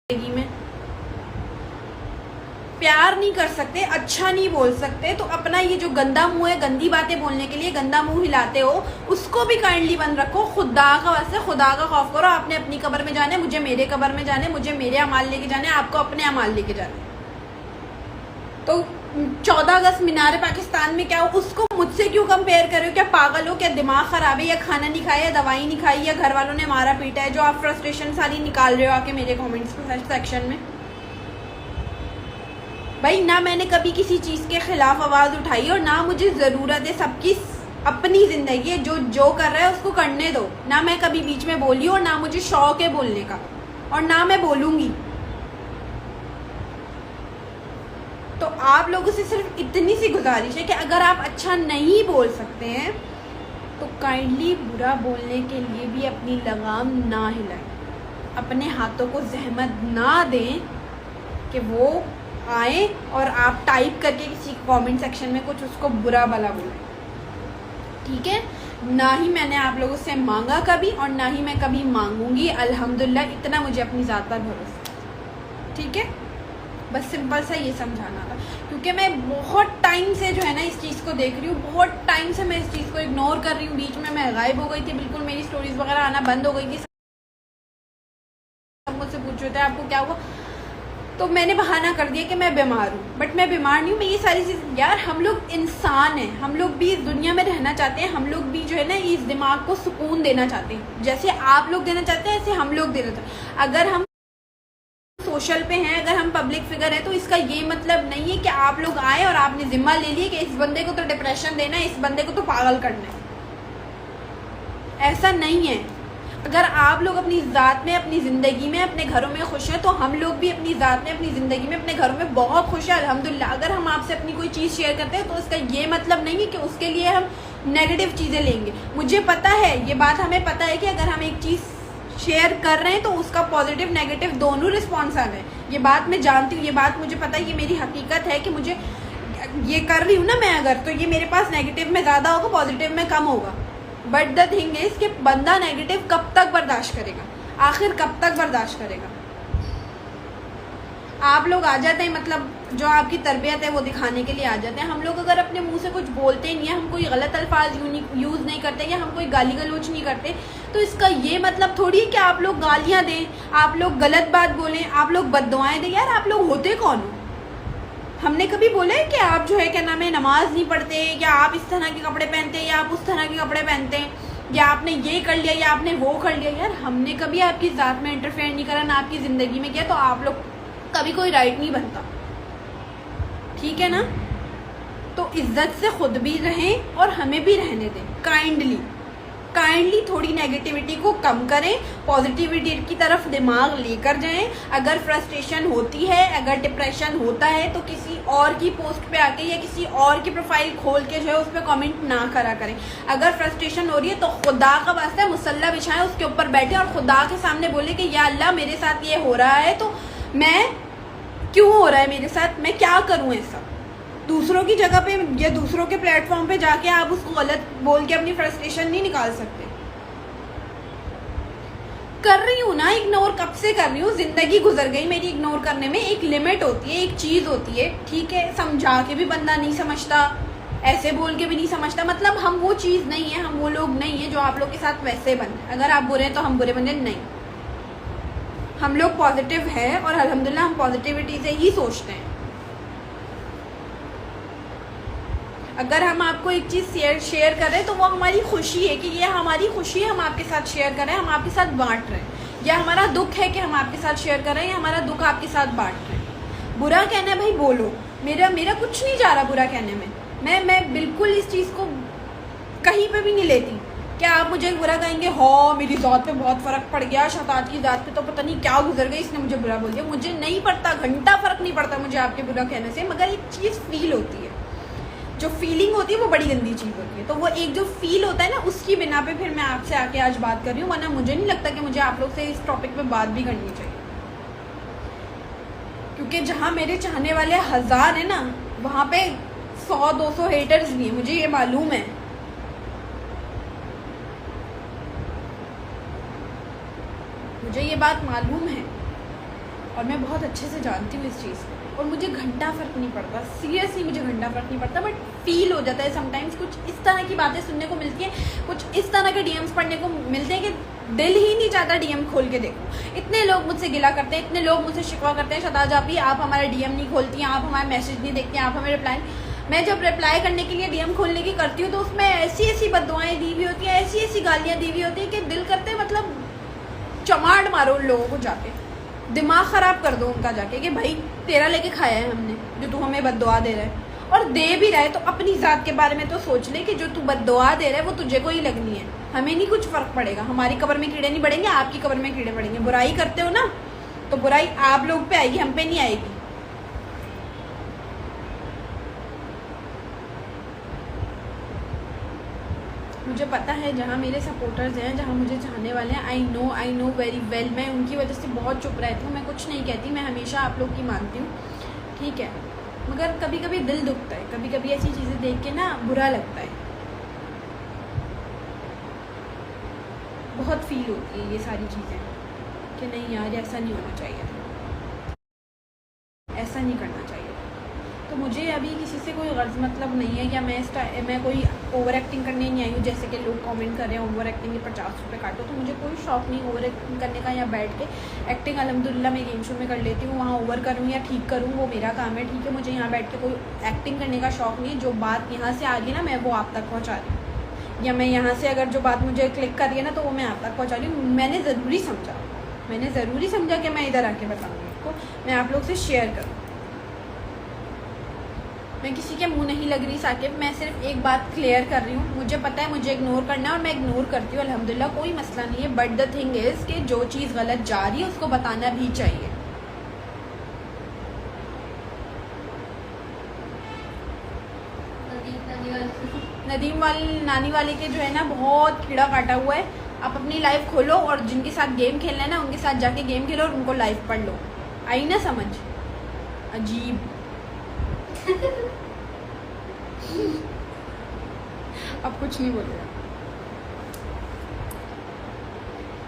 जिंदगी में प्यार नहीं कर सकते, अच्छा नहीं बोल सकते, तो अपना ये जो गंदा मुंह है, गंदी बातें बोलने के लिए गंदा मुंह हिलाते हो, उसको भी काइंडली बंद रखो। खुदा का वास्ते खुदा का खौफ करो। आपने अपनी कब्र में जाने, मुझे मेरे कब्र में जाने, मुझे मेरे अमाल लेके जाने, आपको अपने अमाल लेके जाने। तो 14 अगस्त मीनार पाकिस्तान में क्या हो, उसको मुझसे क्यों कंपेयर कर रहे हो? क्या पागल हो? क्या दिमाग खराब है? या खाना नहीं खाया, या दवाई नहीं खाई, या घर वालों ने मारा पीटा है, जो आप फ्रस्ट्रेशन सारी निकाल रहे हो आके मेरे कमेंट्स सेक्शन में? भाई ना मैंने कभी किसी चीज़ के खिलाफ आवाज़ उठाई, और ना मुझे ज़रूरत है। सबकी अपनी ज़िंदगी है, जो जो कर रहा है उसको करने दो। ना मैं कभी बीच में बोली, और ना मुझे शौक है बोलने का, और ना मैं बोलूँगी। तो आप लोगों से सिर्फ इतनी सी गुजारिश है कि अगर आप अच्छा नहीं बोल सकते हैं तो काइंडली बुरा बोलने के लिए भी अपनी लगाम ना हिलाएं। अपने हाथों को जहमत ना दें कि वो आए और आप टाइप करके किसी कमेंट सेक्शन में कुछ उसको बुरा भला बोलें। ठीक है? ना ही मैंने आप लोगों से मांगा कभी, और ना ही मैं कभी मांगूंगी। अल्हम्दुलिल्लाह, इतना मुझे अपनी ज़ात पर भरोसा। ठीक है? बस सिंपल सा ये समझाना था, क्योंकि मैं बहुत टाइम से जो है ना इस चीज़ को देख रही हूँ। बहुत टाइम से मैं इस चीज़ को इग्नोर कर रही हूँ। बीच में मैं गायब हो गई थी, बिल्कुल मेरी स्टोरीज वगैरह आना बंद हो गई थी। सब मुझसे पूछ रहे थे आपको क्या हुआ, तो मैंने बहाना कर दिया कि मैं बीमार हूँ। बट मैं बीमार नहीं हूँ। मैं ये सारी चीज़, यार हम लोग इंसान हैं, हम लोग भी इस दुनिया में रहना चाहते हैं। हम लोग भी जो है ना इस दिमाग को सुकून देना चाहते हैं। जैसे आप लोग देना चाहते हैं, ऐसे हम लोग देना चाहते हैं। अगर हम सोशल पे हैं, अगर हम पब्लिक फिगर है, तो इसका ये मतलब नहीं है कि आप लोग आए और आपने जिम्मा ले लिया कि इस बंदे को तो डिप्रेशन देना है, इस बंदे को तो पागल करना है। ऐसा नहीं है। अगर आप लोग अपनी ज़ात में, अपनी ज़िंदगी में, अपने घरों में खुश हैं, तो हम लोग भी अपनी ज़ात में, अपनी ज़िंदगी में, अपने घरों में बहुत खुश हैं अल्हम्दुलिल्लाह। अगर हम आपसे अपनी कोई चीज़ शेयर करते हैं तो इसका ये मतलब नहीं है कि उसके लिए हम नेगेटिव चीज़ें लेंगे। मुझे पता है, ये बात हमें पता है कि अगर हम एक चीज़ शेयर कर रहे हैं तो उसका पॉजिटिव नेगेटिव दोनों रिस्पॉन्स आ रहे हैं। ये बात मैं जानती हूँ, ये बात मुझे पता है, ये मेरी हकीकत है कि मुझे ये कर रही हूँ ना मैं, अगर तो ये मेरे पास नेगेटिव में ज़्यादा होगा, पॉजिटिव में कम होगा। बट द थिंग इज कि बंदा नेगेटिव कब तक बर्दाश्त करेगा? आखिर कब तक बर्दाश्त करेगा? आप लोग आ जाते हैं, मतलब जो आपकी तरबियत है वो दिखाने के लिए आ जाते हैं। हम लोग अगर अपने मुंह से कुछ बोलते नहीं है, हम कोई गलत अल्फाज यूज़ नहीं करते, या हम कोई गाली गलौज नहीं करते, तो इसका ये मतलब थोड़ी है कि आप लोग गालियाँ दें, आप लोग गलत बात बोलें, आप लोग बद्दुआएं दें। यार आप लोग होते कौन हो? हमने कभी बोला है कि आप जो है क्या नाम है नमाज नहीं पढ़ते, या आप इस तरह के कपड़े पहनते हैं, या आप उस तरह के कपड़े पहनते हैं, या आपने ये कर लिया, या आपने वो कर लिया? यार हमने कभी आपकी ज़ात में इंटरफेयर नहीं करा, ना आपकी ज़िंदगी में किया, तो आप लोग कभी कोई राइट नहीं बनता। ठीक है ना? तो इज्जत से खुद भी रहें और हमें भी रहने दें। काइंडली थोड़ी नेगेटिविटी को कम करें, पॉजिटिविटी की तरफ दिमाग लेकर जाएं। अगर फ्रस्ट्रेशन होती है, अगर डिप्रेशन होता है, तो किसी और की पोस्ट पे आके या किसी और की प्रोफाइल खोल के जो है उस पर कमेंट ना करा करें। अगर फ्रस्ट्रेशन हो रही है तो खुदा का वास्ता मुसल्ला बिछाएं, उसके ऊपर बैठे और खुदा के सामने बोले कि या अल्लाह मेरे साथ ये हो रहा है, तो मैं क्यों हो रहा है मेरे साथ, मैं क्या करूं ऐसा। दूसरों की जगह पे या दूसरों के प्लेटफॉर्म पे जाके आप उसको गलत बोल के अपनी फ्रस्ट्रेशन नहीं निकाल सकते। कर रही हूँ ना इग्नोर, कब से कर रही हूँ, जिंदगी गुजर गई मेरी इग्नोर करने में। एक लिमिट होती है, एक चीज़ होती है। ठीक है? समझा के भी बंदा नहीं समझता, ऐसे बोल के भी नहीं समझता। मतलब हम वो चीज़ नहीं है, हम वो लोग नहीं है जो आप लोग के साथ वैसे बने। अगर आप बुरे हैं तो हम बुरे बने नहीं, हम लोग पॉजिटिव है और अल्हम्दुलिल्लाह हम पॉजिटिविटी से ही सोचते हैं। अगर हम आपको एक चीज़ शेयर कर रहे हैं तो वो हमारी खुशी है कि ये हमारी खुशी है, हम आपके साथ शेयर कर रहे हैं, हम आपके साथ बांट रहे हैं। या हमारा दुख है कि हम आपके साथ शेयर कर रहे हैं, या हमारा दुख आपके साथ बांट रहे हैं। बुरा कहना है भाई बोलो, मेरा कुछ नहीं जा रहा बुरा कहने में। मैं बिल्कुल इस चीज़ को कहीं पे भी नहीं लेती। क्या आप मुझे बुरा कहेंगे? हाँ मेरी ज़ात पे बहुत फ़र्क पड़ गया, शतात की ज़ात पे तो पता नहीं क्या गुजर गई, इसने मुझे बुरा बोल दिया। मुझे नहीं पड़ता, घंटा फ़र्क नहीं पड़ता मुझे आपके बुरा कहने से, मगर एक चीज़ फील होती है, जो फीलिंग होती है वो बड़ी गंदी चीज़ होती है। तो वो एक जो फील होता है ना, उसकी बिना पे फिर मैं आपसे आके आज बात कर रही हूँ, वरना मुझे नहीं लगता कि मुझे आप लोग से इस टॉपिक पे बात भी करनी चाहिए। क्योंकि जहाँ मेरे चाहने वाले 1000 है ना, वहाँ पे 100-200 हेटर्स भी हैं, मुझे ये मालूम है। मुझे ये बात मालूम है। और मैं बहुत अच्छे से जानती हूँ इस चीज़ को, और मुझे घंटा फ़र्क नहीं पड़ता, सीरियसली मुझे घंटा फ़र्क नहीं पड़ता, बट फील हो जाता है समटाइम्स, कुछ इस तरह की बातें सुनने को मिलती हैं, कुछ इस तरह के डीएम्स पढ़ने को मिलते हैं कि दिल ही नहीं चाहता डीएम खोल के देखो। इतने लोग मुझसे गिला करते हैं, इतने लोग मुझसे शिकवा करते हैं, शताज आप ही आप हमारा डीएम नहीं खोलती हैं, आप हमारा मैसेज नहीं देखते हैं, आप हमें रिप्लाई। मैं जब रिप्लाई करने के लिए डीएम खोलने की करती हूँ तो उसमें ऐसी ऐसी बददुआएं दी हुई होती हैं, ऐसी ऐसी गालियाँ दी हुई होती हैं कि दिल करते मतलब चमाड़ मारो उन लोगों को जाके, दिमाग ख़राब कर दो उनका जाके कि भाई तेरा लेके खाया है हमने, जो तू हमें बददुआ दे रहा है, और दे भी रहा है तो अपनी ज़ात के बारे में तो सोच ले कि जो तू बददुआ दे रहा है वो तुझे को ही लगनी है, हमें नहीं कुछ फ़र्क पड़ेगा, हमारी कब्र में कीड़े नहीं पड़ेंगे, आपकी कब्र में कीड़े पड़ेंगे। बुराई करते हो ना तो बुराई आप लोग पे आएगी, हम पे नहीं आएगी। मुझे पता है जहाँ मेरे सपोर्टर्स हैं, जहाँ मुझे चाहने वाले हैं, आई नो वेरी वेल, मैं उनकी वजह से बहुत चुप रहती हूँ, मैं कुछ नहीं कहती, मैं हमेशा आप लोग की मानती हूँ, ठीक है, मगर कभी कभी दिल दुखता है, कभी कभी ऐसी चीज़ें देख के ना बुरा लगता है, बहुत फील होती है ये सारी चीज़ें कि नहीं यार ऐसा नहीं होना चाहिए, ऐसा नहीं करना चाहिए। तो मुझे अभी किसी से कोई गर्ज मतलब नहीं है, या मैं कोई ओवर एक्टिंग करने नहीं आई हूँ, जैसे कि लोग कमेंट कर रहे हैं ओवर एक्टिंग के 50 रुपये काटो, तो मुझे कोई शौक़ नहीं ओवर एक्टिंग करने का, या बैठ के एक्टिंग अल्हम्दुलिल्लाह मैं गेम शो में कर लेती हूँ, वहाँ ओवर करूँ या ठीक करूँ वो मेरा काम है, ठीक है, मुझे यहाँ बैठ के कोई एक्टिंग करने का शौक़ नहीं है। जो बात यहाँ से आ रही है ना मैं वो आप तक पहुँचा रही हूँ, या मैं यहाँ से अगर जो बात मुझे क्लिक कर रही है ना तो वो मैं आप तक पहुँचा रही हूँ। मैंने ज़रूरी समझा कि मैं इधर आके बताऊँगी इसको, मैं आप लोग से शेयर करूँ, मैं किसी के मुंह नहीं लग रही साकिब, मैं सिर्फ एक बात क्लियर कर रही हूँ, मुझे पता है मुझे इग्नोर करना है और मैं इग्नोर करती हूँ अल्हम्दुलिल्लाह, कोई मसला नहीं है, बट द थिंग इज़ कि जो चीज़ गलत जा रही है उसको बताना भी चाहिए। नदीम वाली नानी वाले के जो है ना बहुत कीड़ा काटा हुआ है, आप अपनी लाइफ खोलो और जिनके साथ गेम खेलना है ना उनके साथ जाके गेम खेलो और उनको लाइफ पढ़ लो, आई ना समझ, अजीब। अब कुछ नहीं बोलेगा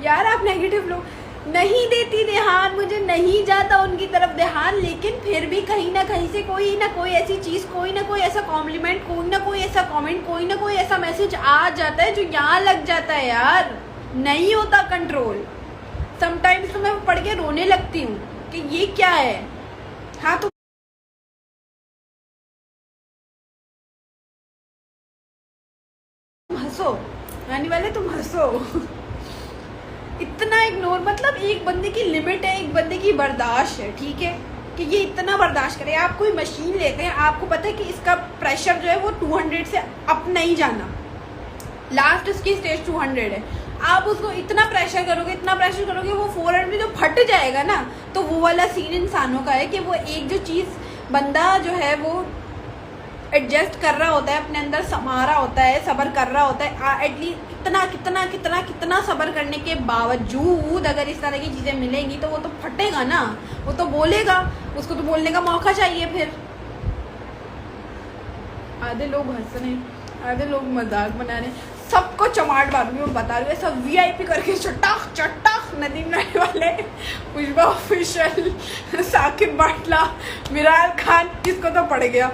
यार, आप नेगेटिव लोग, नहीं देती ध्यान, मुझे नहीं जाता उनकी तरफ ध्यान, लेकिन फिर भी कहीं ना कहीं से कोई ना कोई ऐसी चीज़, कोई ना कोई ऐसा कॉम्प्लीमेंट, कोई ना कोई ऐसा कमेंट, कोई ना कोई ऐसा मैसेज आ जाता है जो यहाँ लग जाता है यार, नहीं होता कंट्रोल। समटाइम्स तो मैं पढ़ के रोने लगती हूँ कि ये क्या है। हाँ तो हंसो आने वाले, तुम हंसो। इतना इग्नोर, मतलब एक बंदे की लिमिट है, एक बंदे की बर्दाश्त है, ठीक है, कि ये इतना बर्दाश्त करे। आप कोई मशीन लेते हैं, आपको पता है कि इसका प्रेशर जो है वो 200 से अप नहीं जाना, लास्ट इसकी स्टेज 200 है, आप उसको इतना प्रेशर करोगे वो 400 में जो फट जाएगा ना, तो वो वाला सीन इंसानों का है कि वो एक जो चीज़ बंदा जो है वो एडजस्ट कर रहा होता है, अपने अंदर समा रहा होता है, सब्र कर रहा होता है, एटलीस्ट कितना सब्र करने के बावजूद अगर इस तरह की चीज़ें मिलेंगी तो वो तो फटेगा ना, वो तो बोलेगा, उसको तो बोलने का मौका चाहिए। फिर आधे लोग हंस रहे हैं, आधे लोग मजाक बना रहे हैं, सबको चमाट मारूंगी, मैं बता रही हूँ, सब VIP करके चटाख नदीम नानी वाले, पुष्पा ऑफिशियल, साकिब बाटला, मिराल खान, किसको तो पड़ गया,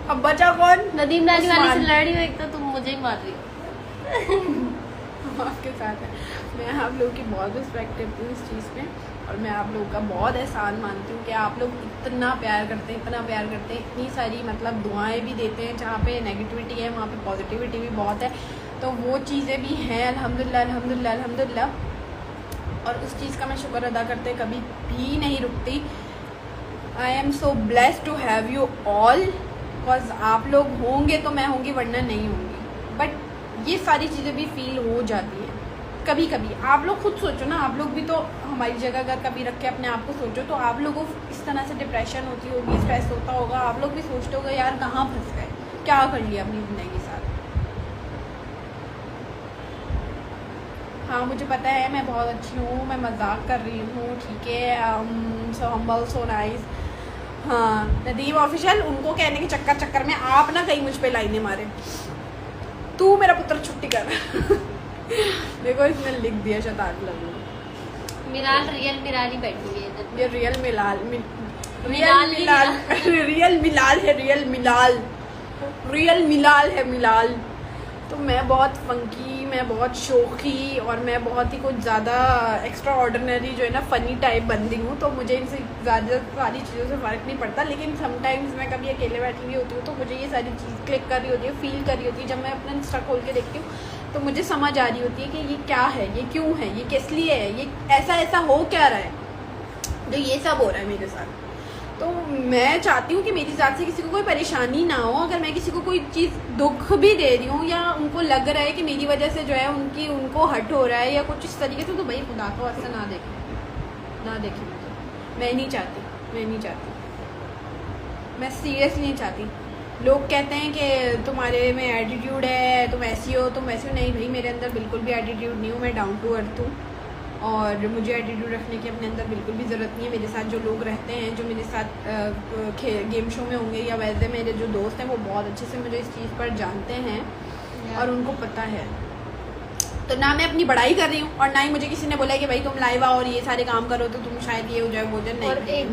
अब बचा कौन? नदीम नानी वाले से लड़ रही हो, एक तो तुम मुझे ही मार रही हो। आपके साथ है, मैं आप लोगों की बहुत रिस्पेक्ट करती हूँ इस चीज़ में, और मैं आप लोगों का बहुत एहसान मानती हूँ कि आप लोग इतना प्यार करते हैं, इतनी सारी मतलब दुआएं भी देते हैं, जहाँ पे नेगेटिविटी है वहाँ पे पॉजिटिविटी भी बहुत है, तो वो चीज़ें भी हैं अल्हम्दुलिल्लाह, और उस चीज़ का मैं शुक्र अदा करते कभी भी नहीं रुकती। I am so blessed to have you all, because आप लोग होंगे तो मैं होंगी, वरना नहीं होंगी, बट ये सारी चीज़ें भी फील हो जाती हैं कभी कभी। आप लोग खुद सोचो ना, आप लोग भी तो हमारी जगह अगर कभी रख के अपने आप को सोचो, तो आप लोगों को इस तरह से डिप्रेशन होती होगी, स्ट्रेस होता होगा, आप लोग भी सोचते होगा यार कहाँ फंस गए, क्या कर लिया अपनी ज़िंदगी के साथ। हाँ मुझे पता है मैं बहुत अच्छी हूँ, मैं मजाक कर रही हूँ, ठीक है, सो हम्बल सो नाइस। हाँ नदीम ऑफिशियल, उनको कहने के चक्कर में आप ना कहीं मुझ पे लाइनें मारे, तू मेरा पुत्र छुट्टी कर। देखो इसने लिख दिया शतान लगू, मिलाल रियल मिलाल ही बैठी हुई है इधर। ये रियल मिलाल मिलाल ही रियल मिलाल है, रियल मिलाल है मिलाल। तो मैं बहुत फंकी, मैं बहुत शौकी और मैं बहुत ही कुछ ज़्यादा एक्स्ट्रा ऑर्डिनरी जो है ना फ़नी टाइप बंदी हूँ। तो मुझे इनसे ज़्यादा सारी चीज़ों से फ़र्क नहीं पड़ता। लेकिन समटाइम्स मैं कभी अकेले बैठी हुई होती हूँ तो मुझे ये सारी चीज़ क्लिक कर रही होती है, फील कर रही होती है। जब मैं अपना इंस्टा खोल के देखती हूँ तो मुझे समझ आ रही होती है कि ये क्या है, ये क्यों है, ये किस लिए है, ये ऐसा हो क्या रहा है, जो ये सब हो रहा है मेरे साथ। तो मैं चाहती हूँ कि मेरी ज़ात से किसी को कोई परेशानी ना हो। अगर मैं किसी को कोई चीज़ दुख भी दे रही हूँ या उनको लग रहा है कि मेरी वजह से जो है उनको हर्ट हो रहा है या कुछ इस तरीके से, तो भाई खुदा को वास्ते ना देखें मुझे। मैं नहीं चाहती, मैं सीरियसली नहीं चाहती। लोग कहते हैं कि तुम्हारे में एटीट्यूड है, तुम ऐसी हो तुम वैसी हो। नहीं भाई, मेरे अंदर बिल्कुल भी एटीट्यूड नहीं हूँ, मैं डाउन टू अर्थ हूँ और मुझे एटीट्यूड रखने की अपने अंदर बिल्कुल भी ज़रूरत नहीं है। मेरे साथ जो लोग रहते हैं, जो मेरे साथ गेम शो में होंगे या वैसे मेरे जो दोस्त हैं, वो बहुत अच्छे से मुझे इस चीज़ पर जानते हैं और उनको पता है। तो ना मैं अपनी बड़ाई कर रही हूँ और ना ही मुझे किसी ने बोला है कि भाई तुम लाइव आओ और ये सारे काम करो तो तुम शायद ये हो जाए वो जाए। नहीं।